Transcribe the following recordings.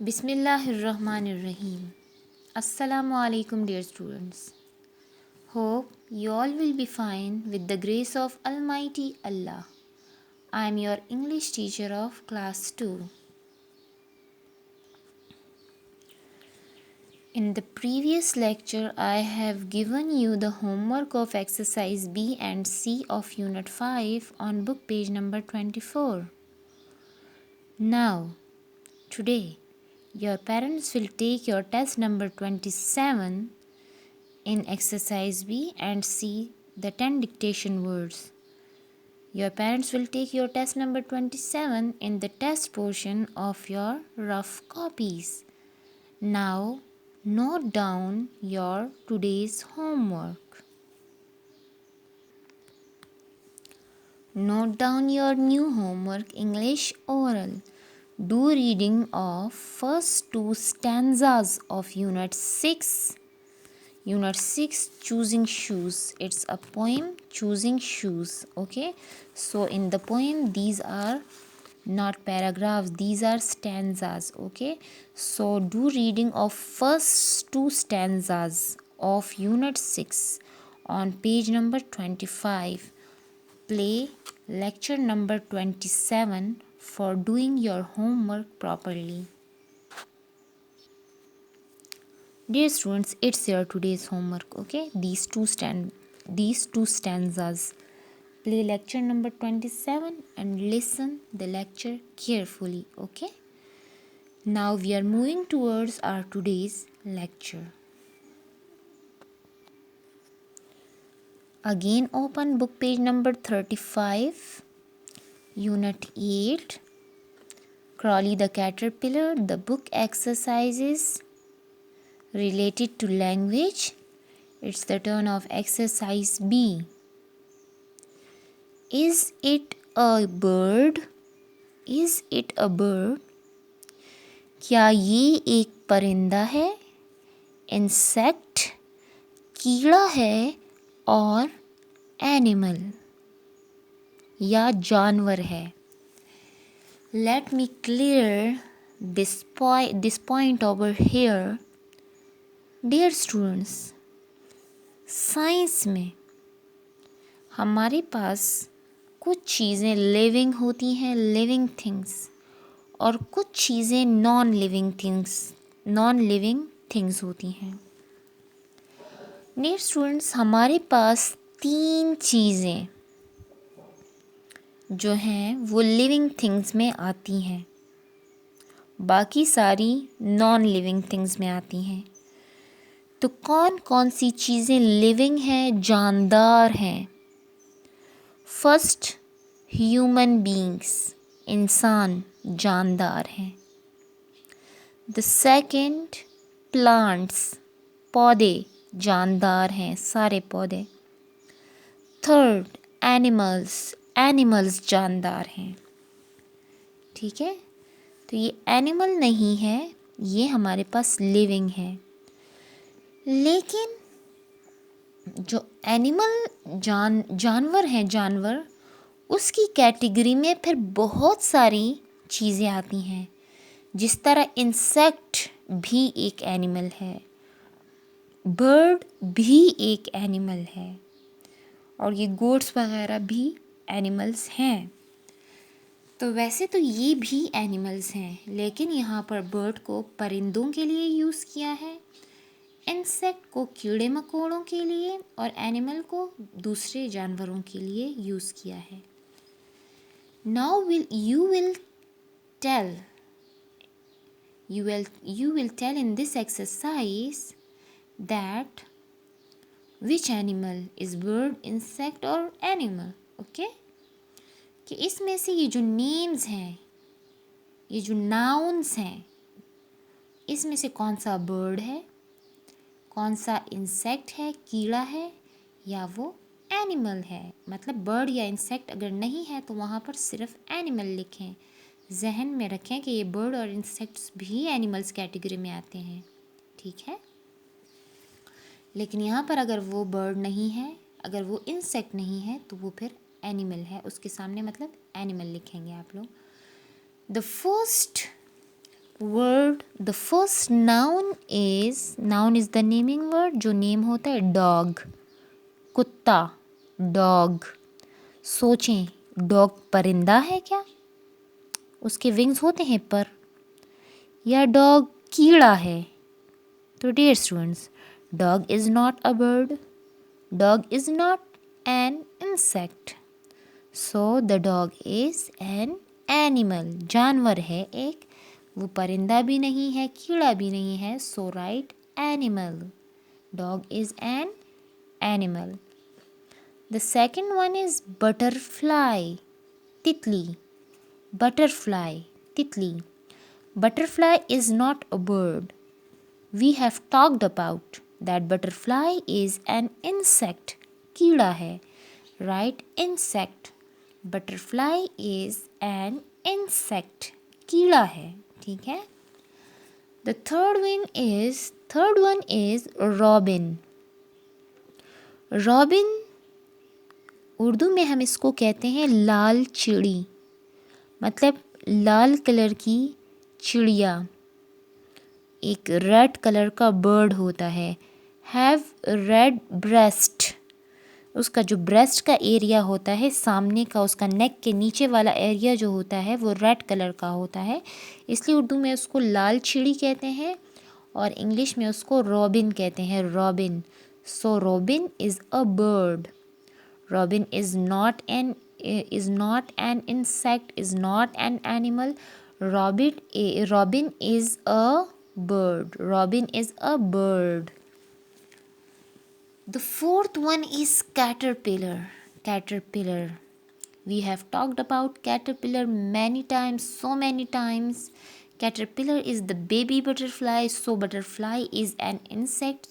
Bismillahirrahmanirrahim. Assalamu alaikum, dear students. Hope you all will be fine with the grace of Almighty Allah. I am your English teacher of class 2. In the previous lecture, I have given you the homework of exercise B and C of unit 5 on book page number 24. Now, today, your parents will take your test number 27 in exercise B and C, the 10 dictation words. Your parents will take your test number 27 in the test portion of your rough copies. Now, note down your today's homework. Note down your new homework, English oral. Do reading of first two stanzas of Unit 6. Unit 6, choosing shoes. It's a poem, choosing shoes. Okay. So in the poem, these are not paragraphs, these are stanzas. Okay. So do reading of first two stanzas of Unit 6 on page number 25. Play lecture number 27 for doing your homework properly. Dear students, it's your today's homework. Okay, these two stanzas. Play lecture number 27 and listen the lecture carefully. Okay. Now we are moving towards our today's lecture. Again, open book page number 35, Unit 8. Crawly the Caterpillar. The book exercises related to language. It's the turn of exercise B. Is it a bird? Is it a bird? क्या ये एक परिंदा है? Insect, कीड़ा है और animal या जानवर है. Let me clear this point over here. Dear students, science में हमारे पास कुछ चीज़ें लिविंग होती हैं, लिविंग थिंग्स, और कुछ चीज़ें नॉन लिविंग थिंग्स होती हैं. डियर स्टूडेंट्स, हमारे पास 3 चीज़ें जो हैं वो लिविंग थिंग्स में आती हैं, बाकी सारी नॉन लिविंग थिंग्स में आती हैं. तो कौन कौन सी चीज़ें लिविंग हैं, जानदार हैं? फर्स्ट, ह्यूमन बीइंग्स, इंसान जानदार हैं. द सेकंड, प्लांट्स, पौधे जानदार हैं, सारे पौधे. थर्ड, एनिमल्स जानदार हैं. ठीक है, तो ये एनिमल नहीं है, ये हमारे पास लिविंग है. लेकिन जो एनिमल जानवर हैं, जानवर, उसकी कैटेगरी में फिर बहुत सारी चीज़ें आती हैं. जिस तरह इंसेक्ट भी एक एनिमल है, बर्ड भी एक एनिमल है, और ये गोट्स वगैरह भी एनिमल्स हैं. तो वैसे तो ये भी एनिमल्स हैं, लेकिन यहाँ पर बर्ड को परिंदों के लिए यूज़ किया है, इंसेक्ट को कीड़े मकोड़ों के लिए, और एनिमल को दूसरे जानवरों के लिए यूज़ किया है. Now you will tell in this exercise that which animal is bird, insect or animal. Okay, कि इसमें से ये जो नेम्स हैं, ये जो नाउन्स हैं, इसमें से कौन सा बर्ड है, कौन सा इंसेक्ट है, कीड़ा है, या वो एनिमल है. मतलब बर्ड या इंसेक्ट अगर नहीं है तो वहाँ पर सिर्फ एनिमल लिखें. जहन में रखें कि ये बर्ड और इंसेक्ट्स भी एनिमल्स कैटेगरी में आते हैं. ठीक है, लेकिन यहाँ पर अगर वो बर्ड नहीं है, अगर वो इंसेक्ट नहीं है, तो वो फिर एनिमल है. उसके सामने मतलब एनिमल लिखेंगे आप लोग. The first word, the first noun is the naming word, जो नेम होता है dog, कुत्ता, dog. सोचें, डॉग परिंदा है क्या? उसके विंग्स होते हैं पर, या डॉग कीड़ा है? तो dear students, dog is not a bird, dog is not an insect, so the dog is an animal. जानवर है एक, वो परिंदा भी नहीं है, कीड़ा भी नहीं है, so right animal. Dog is an animal. The second one is butterfly, तितली. Butterfly, titli. Butterfly is not a bird. We have talked about that butterfly is an insect. कीड़ा है, right? Insect. Butterfly is an insect. कीड़ा है, ठीक है? The third one is robin. Robin, Urdu में हम इसको कहते हैं लाल चिड़ी, मतलब लाल कलर की चिड़िया. एक रेड कलर का बर्ड होता है, हैव रेड ब्रेस्ट. उसका जो ब्रेस्ट का एरिया होता है, सामने का उसका नेक के नीचे वाला एरिया जो होता है वो रेड कलर का होता है, इसलिए उर्दू में उसको लाल चिड़ी कहते हैं और इंग्लिश में उसको रॉबिन कहते हैं, robin. So robin is a bird. Robin is not an insect, is not an animal. Robin is a bird. Robin is a bird. The fourth one is caterpillar. Caterpillar. We have talked about caterpillar many times, so many times. Caterpillar is the baby butterfly, so butterfly is an insect.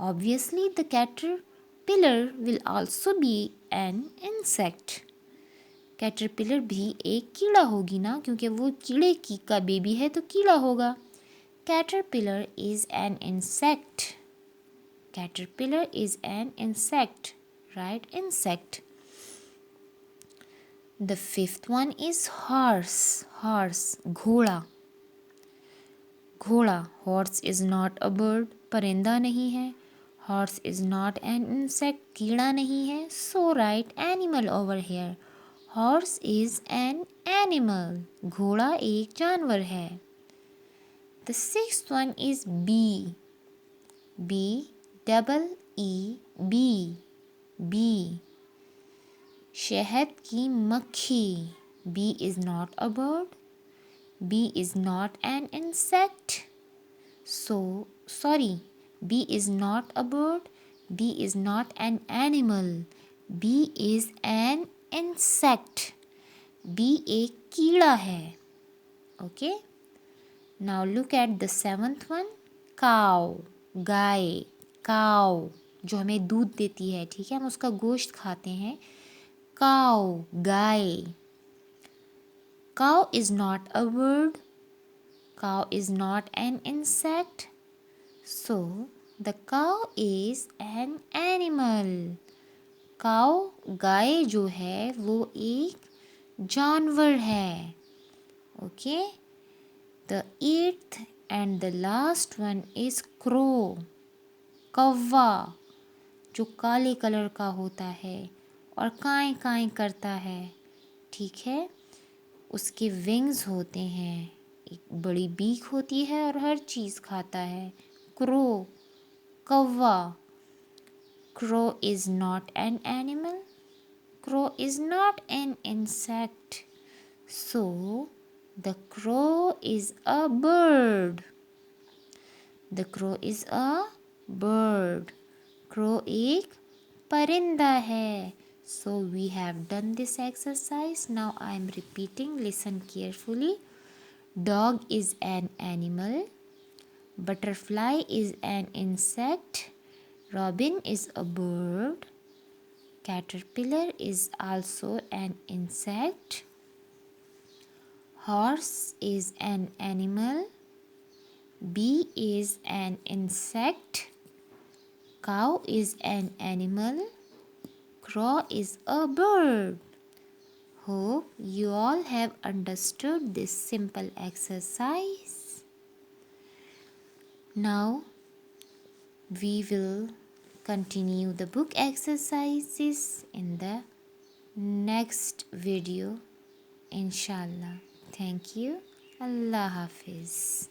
Obviously, the caterpillar will also be an insect. Caterpillar भी एक कीड़ा होगी ना, क्योंकि वो कीड़े की का बेबी है तो कीड़ा होगा. Caterpillar is an insect. Caterpillar is an insect, right? Insect. The fifth one is horse. Horse, घोड़ा. घोड़ा, horse is not a bird, परिंदा नहीं है. Horse is not an insect, कीड़ा नहीं है, so right animal over here. Horse is an animal, घोड़ा एक जानवर है. The sixth one is bee. Bee, double E, bee. Bee, शहद की मक्खी. Bee is not a bird, B is not an insect, so sorry, bee is not a bird, bee is not an animal, bee is an insect. bee एक कीड़ा है. okay, now look at the seventh one, cow. Guy, cow जो हमें दूध देती है, ठीक है, हम उसका गोश्त खाते हैं. cow, guy. cow is not a bird, cow is not an insect, so the cow is an animal. cow, गाय जो है वो एक जानवर है. okay, the eighth and the last one is crow. कौवा, जो काले कलर का होता है और काएं काएं करता है, ठीक है. उसके विंग्स होते हैं, एक बड़ी बीक होती है और हर चीज़ खाता है. क्रो, कौवा. Crow is not an animal. Crow is not an insect. So, the crow is a bird. The crow is a bird. Crow एक परिंदा है. So, we have done this exercise. Now, I am repeating. Listen carefully. Dog is an animal. Butterfly is an insect. Robin is a bird. Caterpillar is also an insect. Horse is an animal. Bee is an insect. Cow is an animal. Crow is a bird. Hope you all have understood this simple exercise. Now we will continue the book exercises in the next video, inshallah. Thank you. Allah Hafiz.